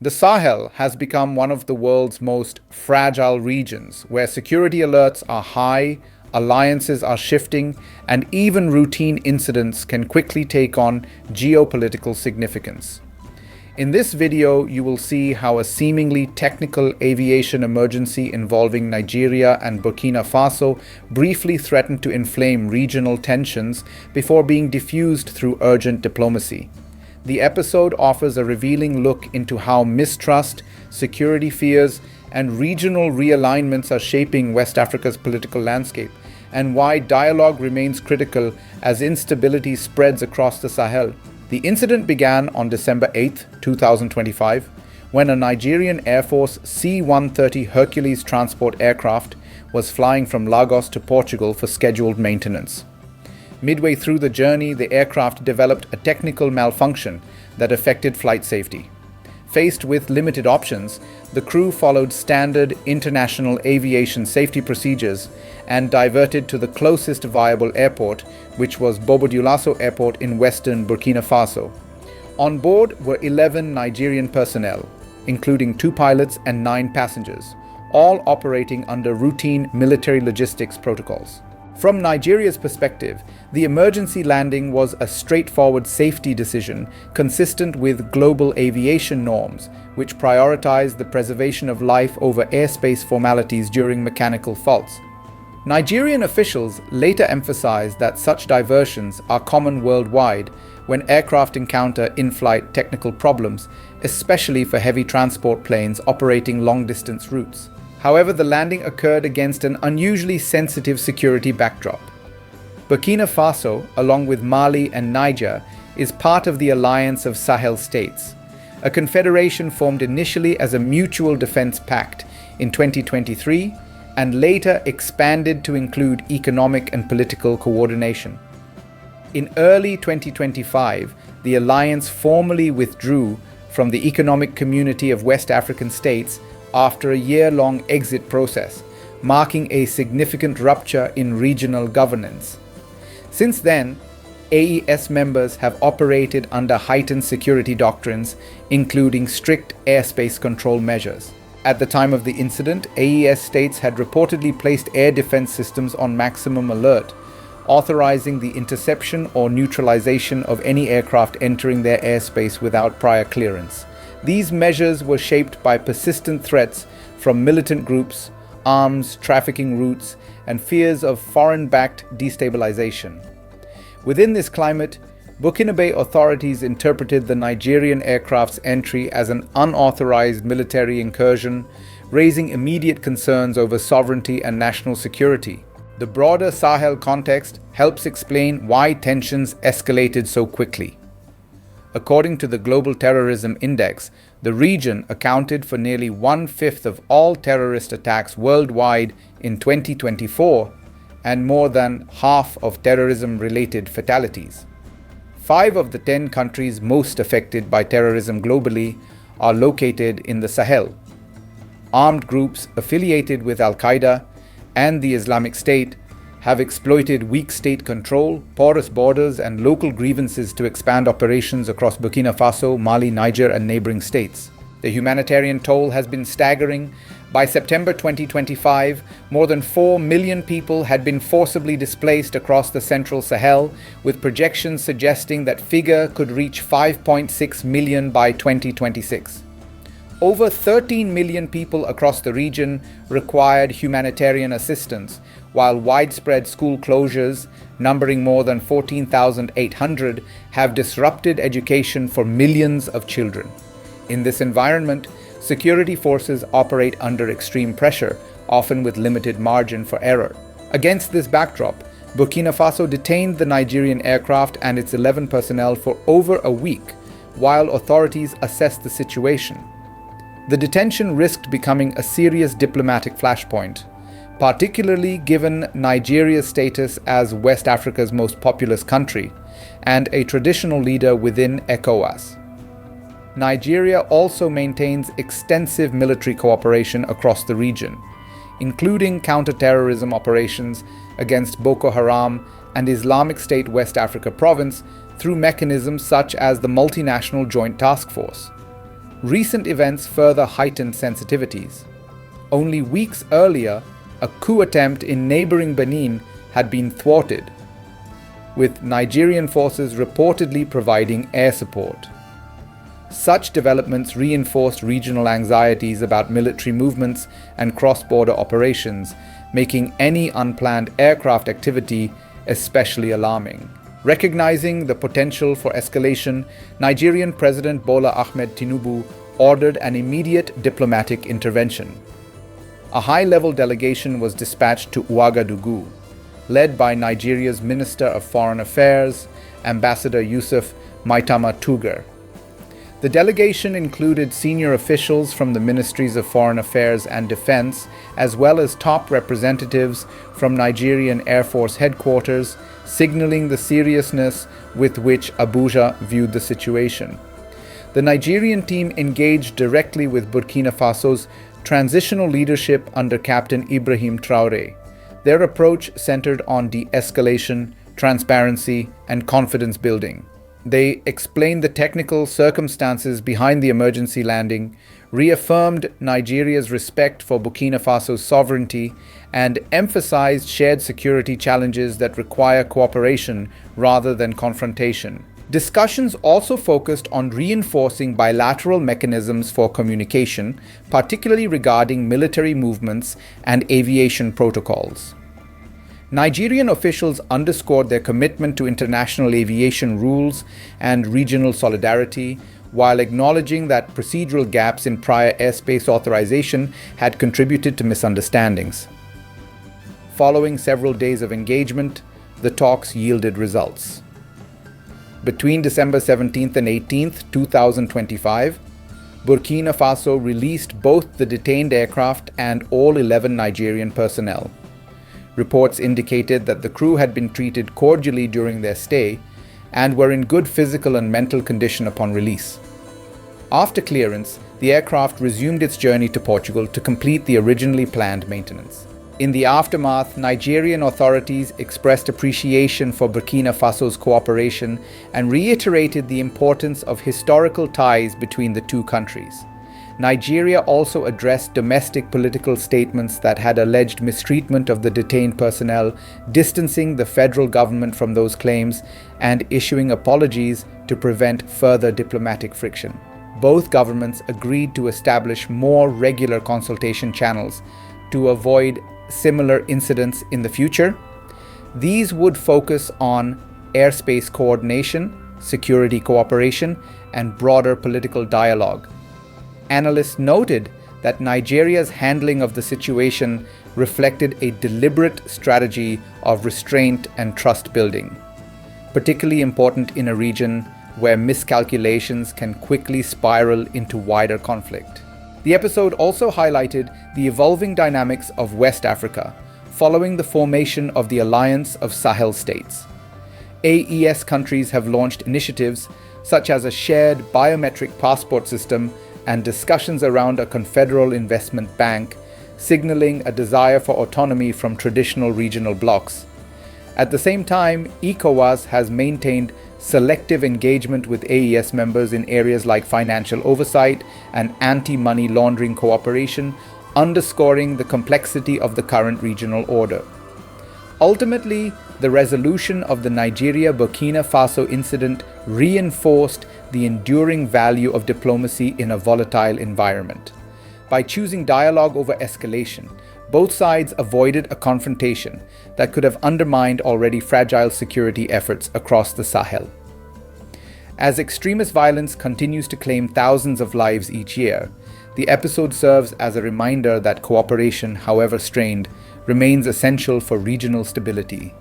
The Sahel has become one of the world's most fragile regions, where security alerts are high, alliances are shifting, and even routine incidents can quickly take on geopolitical significance. In this video, you will see how a seemingly technical aviation emergency involving Nigeria and Burkina Faso briefly threatened to inflame regional tensions before being diffused through urgent diplomacy. The episode offers a revealing look into how mistrust, security fears, and regional realignments are shaping West Africa's political landscape, and why dialogue remains critical as instability spreads across the Sahel. The incident began on December 8, 2025, when a Nigerian Air Force C-130 Hercules transport aircraft was flying from Lagos to Portugal for scheduled maintenance. Midway through the journey, the aircraft developed a technical malfunction that affected flight safety. Faced with limited options, the crew followed standard international aviation safety procedures and diverted to the closest viable airport, which was Bobo-Dioulasso Airport in western Burkina Faso. On board were 11 Nigerian personnel, including 2 pilots and 9 passengers, all operating under routine military logistics protocols. From Nigeria's perspective, the emergency landing was a straightforward safety decision consistent with global aviation norms, which prioritize the preservation of life over airspace formalities during mechanical faults. Nigerian officials later emphasized that such diversions are common worldwide when aircraft encounter in-flight technical problems, especially for heavy transport planes operating long-distance routes. However, the landing occurred against an unusually sensitive security backdrop. Burkina Faso, along with Mali and Niger, is part of the Alliance of Sahel States, a confederation formed initially as a mutual defense pact in 2023 and later expanded to include economic and political coordination. In early 2025, the alliance formally withdrew from the Economic Community of West African States after a year-long exit process, marking a significant rupture in regional governance. Since then, AES members have operated under heightened security doctrines, including strict airspace control measures. At the time of the incident, AES states had reportedly placed air defense systems on maximum alert, authorizing the interception or neutralization of any aircraft entering their airspace without prior clearance. These measures were shaped by persistent threats from militant groups, arms trafficking routes, and fears of foreign-backed destabilization. Within this climate, Burkinabe authorities interpreted the Nigerian aircraft's entry as an unauthorized military incursion, raising immediate concerns over sovereignty and national security. The broader Sahel context helps explain why tensions escalated so quickly. According to the Global Terrorism Index, the region accounted for nearly 1/5 of all terrorist attacks worldwide in 2024 and more than half of terrorism-related fatalities. 5 of the 10 countries most affected by terrorism globally are located in the Sahel. Armed groups affiliated with Al-Qaeda and the Islamic State have exploited weak state control, porous borders, and local grievances to expand operations across Burkina Faso, Mali, Niger, and neighboring states. The humanitarian toll has been staggering. By September 2025, more than 4 million people had been forcibly displaced across the central Sahel, with projections suggesting that figure could reach 5.6 million by 2026. Over 13 million people across the region required humanitarian assistance, while widespread school closures, numbering more than 14,800, have disrupted education for millions of children. In this environment, security forces operate under extreme pressure, often with limited margin for error. Against this backdrop, Burkina Faso detained the Nigerian aircraft and its 11 personnel for over a week, while authorities assessed the situation. The detention risked becoming a serious diplomatic flashpoint, particularly given Nigeria's status as West Africa's most populous country and a traditional leader within ECOWAS. Nigeria also maintains extensive military cooperation across the region, including counter-terrorism operations against Boko Haram and Islamic State West Africa Province through mechanisms such as the Multinational Joint Task Force. Recent events further heightened sensitivities. Only weeks earlier, a coup attempt in neighboring Benin had been thwarted, with Nigerian forces reportedly providing air support. Such developments reinforced regional anxieties about military movements and cross-border operations, making any unplanned aircraft activity especially alarming. Recognizing the potential for escalation, Nigerian President Bola Ahmed Tinubu ordered an immediate diplomatic intervention. A high-level delegation was dispatched to Ouagadougou, led by Nigeria's Minister of Foreign Affairs, Ambassador Yusuf Maitama Tugar. The delegation included senior officials from the Ministries of Foreign Affairs and Defense, as well as top representatives from Nigerian Air Force headquarters, signaling the seriousness with which Abuja viewed the situation. The Nigerian team engaged directly with Burkina Faso's transitional leadership under Captain Ibrahim Traoré. Their approach centered on de-escalation, transparency, and confidence building. They explained the technical circumstances behind the emergency landing, reaffirmed Nigeria's respect for Burkina Faso's sovereignty, and emphasized shared security challenges that require cooperation rather than confrontation. Discussions also focused on reinforcing bilateral mechanisms for communication, particularly regarding military movements and aviation protocols. Nigerian officials underscored their commitment to international aviation rules and regional solidarity, while acknowledging that procedural gaps in prior airspace authorization had contributed to misunderstandings. Following several days of engagement, the talks yielded results. Between December 17th and 18th, 2025, Burkina Faso released both the detained aircraft and all 11 Nigerian personnel. Reports indicated that the crew had been treated cordially during their stay and were in good physical and mental condition upon release. After clearance, the aircraft resumed its journey to Portugal to complete the originally planned maintenance. In the aftermath, Nigerian authorities expressed appreciation for Burkina Faso's cooperation and reiterated the importance of historical ties between the two countries. Nigeria also addressed domestic political statements that had alleged mistreatment of the detained personnel, distancing the federal government from those claims and issuing apologies to prevent further diplomatic friction. Both governments agreed to establish more regular consultation channels to avoid similar incidents in the future. These would focus on airspace coordination, security cooperation, and broader political dialogue. Analysts noted that Nigeria's handling of the situation reflected a deliberate strategy of restraint and trust building, particularly important in a region where miscalculations can quickly spiral into wider conflict. The episode also highlighted the evolving dynamics of West Africa following the formation of the Alliance of Sahel States. AES countries have launched initiatives such as a shared biometric passport system and discussions around a confederal investment bank, signaling a desire for autonomy from traditional regional blocs. At the same time, ECOWAS has maintained selective engagement with AES members in areas like financial oversight and anti-money laundering cooperation, underscoring the complexity of the current regional order. Ultimately, the resolution of the Nigeria-Burkina Faso incident reinforced the enduring value of diplomacy in a volatile environment. By choosing dialogue over escalation, both sides avoided a confrontation that could have undermined already fragile security efforts across the Sahel. As extremist violence continues to claim thousands of lives each year, the episode serves as a reminder that cooperation, however strained, remains essential for regional stability.